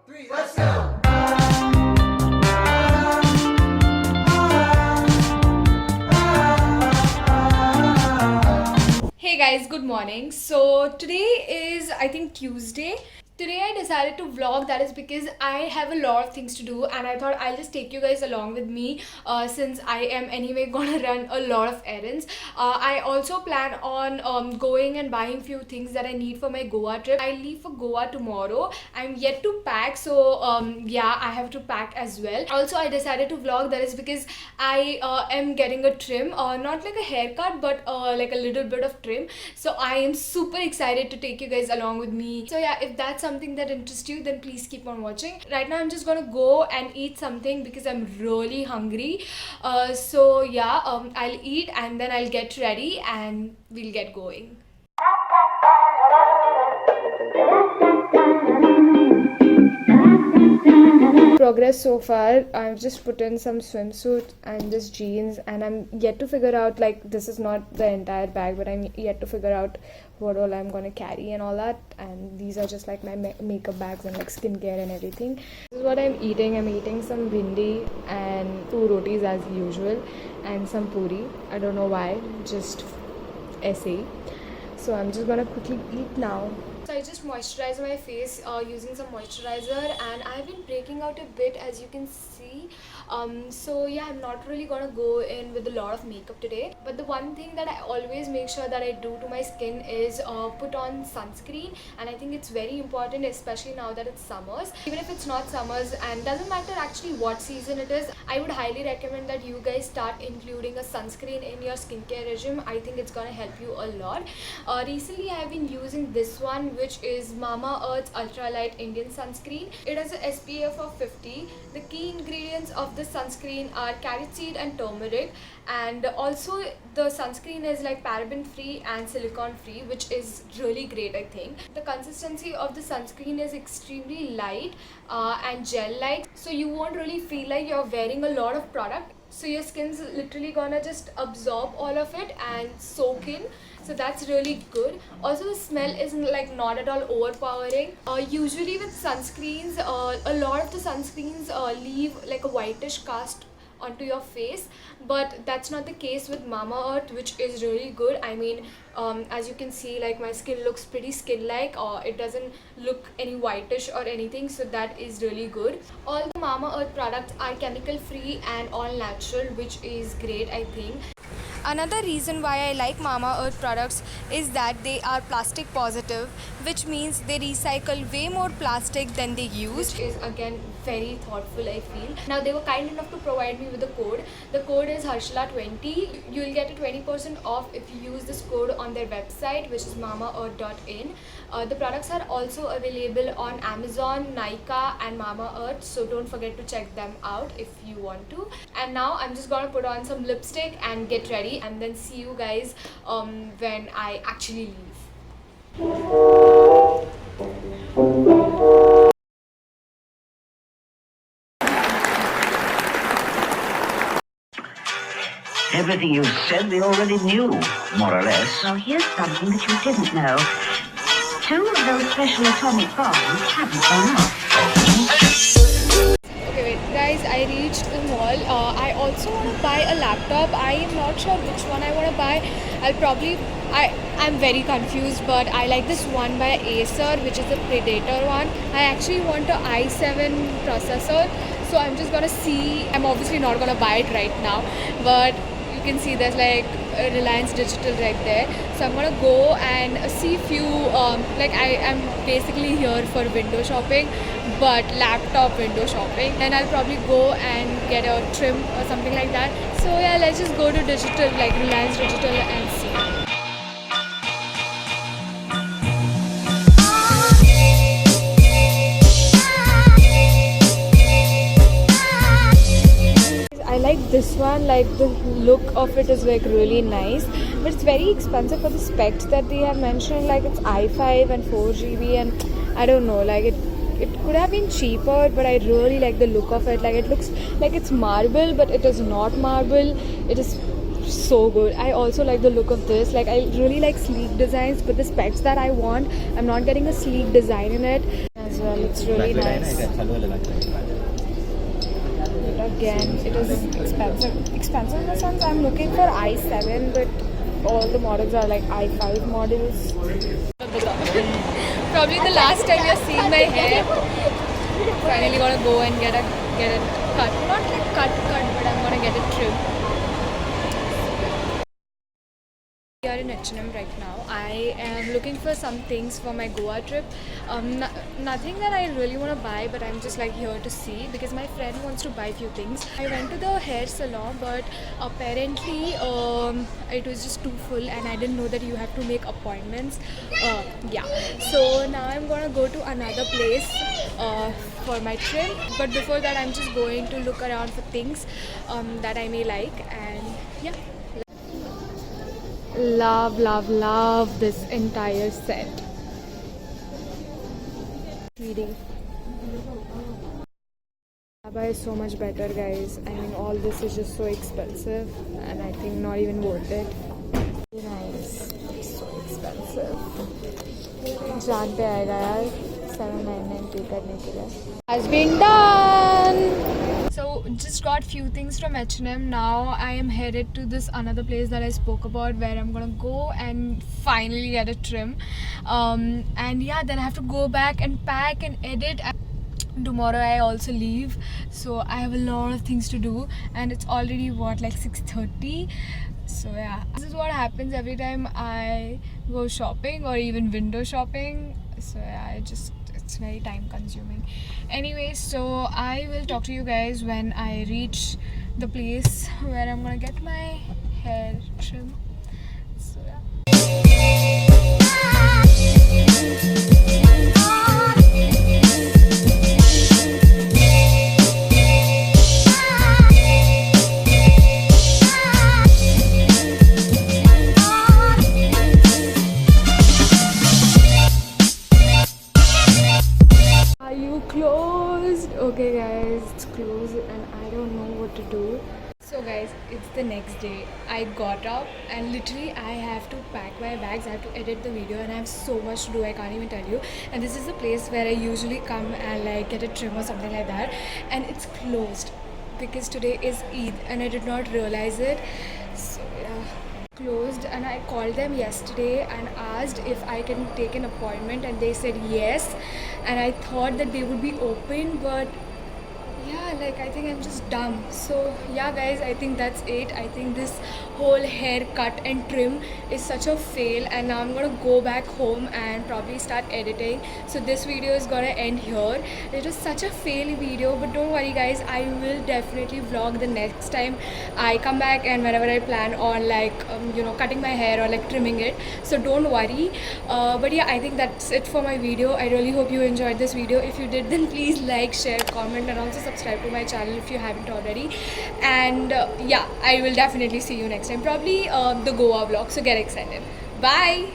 3, let's go! Hey guys, good morning. So today is I think Tuesday. Today I decided to vlog, that is because I have a lot of things to do and I thought I'll just take you guys along with me since I am anyway gonna run a lot of errands. I also plan on going and buying few things that I need for my Goa trip. I leave for Goa tomorrow. I'm yet to pack, so yeah, I have to pack as well. Also, I decided to vlog, that is because I am getting a trim, not like a haircut but like a little bit of trim. So I am super excited to take you guys along with me. So yeah, if that's something that interests you, then please keep on watching. Right now I'm just gonna go and eat something because I'm really hungry. So yeah, I'll eat and then I'll get ready and we'll get going. Progress so far, I've just put in some swimsuit and this jeans, and I'm yet to figure out, like, this is not the entire bag, but I'm yet to figure out what all I'm gonna carry and all that. And these are just like my makeup bags and like skincare and everything. This is what I'm eating. I'm eating some bhindi and 2 rotis as usual and some puri. I don't know why, just essay. So I'm just gonna quickly eat now. So I just moisturize my face using some moisturizer, and I've been breaking out a bit, as you can see. So yeah, I'm not really gonna go in with a lot of makeup today, but the one thing that I always make sure that I do to my skin is put on sunscreen. And I think it's very important, especially now that it's summers. Even if it's not summers, and doesn't matter actually what season it is, I would highly recommend that you guys start including a sunscreen in your skincare regime. I think it's gonna help you a lot. Recently I've been using this one, which is Mamaearth's ultralight Indian sunscreen. It has a SPF of 50. The key ingredients of this sunscreen are carrot seed and turmeric, and also the sunscreen is like paraben free and silicone free, which is really great. I think the consistency of the sunscreen is extremely light and gel like, so you won't really feel like you're wearing a lot of product. So your skin's literally gonna just absorb all of it and soak in. So that's really good. Also, the smell is like not at all overpowering. Usually with sunscreens, a lot of the sunscreens leave like a whitish cast onto your face, but that's not the case with Mamaearth, which is really good. I mean, as you can see, like, my skin looks pretty skin-like, or it doesn't look any whitish or anything, so that is really good. All the Mamaearth products are chemical free and all natural, which is great, I think. Another reason why I like Mamaearth products is that they are plastic positive, which means they recycle way more plastic than they use, which is again very thoughtful, I feel. Now, they were kind enough to provide me with a code. The code is Harshla20. You'll get a 20% off if you use this code on their website, which is mamaearth.in. The products are also available on Amazon, Nykaa and Mamaearth, so don't forget to check them out if you want to. And now I'm just gonna put on some lipstick and get ready, and then see you guys when I actually leave. Everything you said we already knew, more or less. Well, here's something that you didn't know. 2 of those special atomic bombs haven't gone off. Okay, wait, guys, I reached the mall. I also want to buy a laptop. I am not sure which one I want to buy. I'm very confused, but I like this one by Acer, which is the Predator one. I actually want a i7 processor, so I'm just gonna see. I'm obviously not gonna buy it right now, but you can see there's like Reliance Digital right there. So I'm gonna go and see few, like, I am basically here for window shopping, but laptop window shopping. Then I'll probably go and get a trim or something like that. So yeah, let's just go to digital, like Reliance Digital, and see. I like this one, like the look of it is like really nice, but it's very expensive for the specs that they have mentioned. Like, it's i5 and 4GB, and I don't know, like it could have been cheaper, but I really like the look of it. Like, it looks like it's marble, but it is not marble. It is so good. I also like the look of this. Like, I really like sleek designs, but the specs that I want, I'm not getting a sleek design in it. As well. It's really nice. But again, it is expensive. Expensive in the sense I'm looking for i7, but all the models are like i5 models. Probably the last time you're seeing my hair. Finally gonna go and get it cut. Not like cut, but I'm gonna get it trimmed. We are in H&M right now. I am looking for some things for my Goa trip. Nothing that I really want to buy, but I'm just like here to see because my friend wants to buy few things. I went to the hair salon, but apparently it was just too full and I didn't know that you have to make appointments. Yeah, so now I'm gonna go to another place for my trim, but before that I'm just going to look around for things that I may like, and yeah. Love this entire set. 3D. Baba is so much better, guys. I mean, all this is just so expensive and I think not even worth it. Nice. So expensive. जान पे आएगा यार 799 पे करने के लिए. Has been done. So just got few things from H&M. Now I am headed to this another place that I spoke about where I'm gonna go and finally get a trim. And yeah, then I have to go back and pack and edit. Tomorrow I also leave, so I have a lot of things to do, and it's already what, like 6:30. So yeah, this is what happens every time I go shopping or even window shopping. So yeah, it's very time consuming. Anyway, so I will talk to you guys when I reach the place where I'm gonna get my hair trim. So yeah. Closed. Okay guys, it's closed and I don't know what to do. So guys, it's the next day. I got up and literally I have to pack my bags, I have to edit the video, and I have so much to do, I can't even tell you. And this is the place where I usually come and like get a trim or something like that, and it's closed because today is Eid and I did not realize it. So yeah, closed. And I called them yesterday and asked if I can take an appointment, and they said yes, and I thought that they would be open, but yeah, like I think I'm just dumb. So yeah guys, I think that's it. I think this whole haircut and trim is such a fail, and now I'm gonna go back home and probably start editing. So this video is gonna end here. It was such a fail video, but don't worry guys, I will definitely vlog the next time I come back and whenever I plan on like cutting my hair or like trimming it. So don't worry. But yeah, I think that's it for my video. I really hope you enjoyed this video. If you did, then please like, share, comment, and also subscribe to my channel if you haven't already. And yeah, I will definitely see you next time, probably the Goa vlog, so get excited. Bye.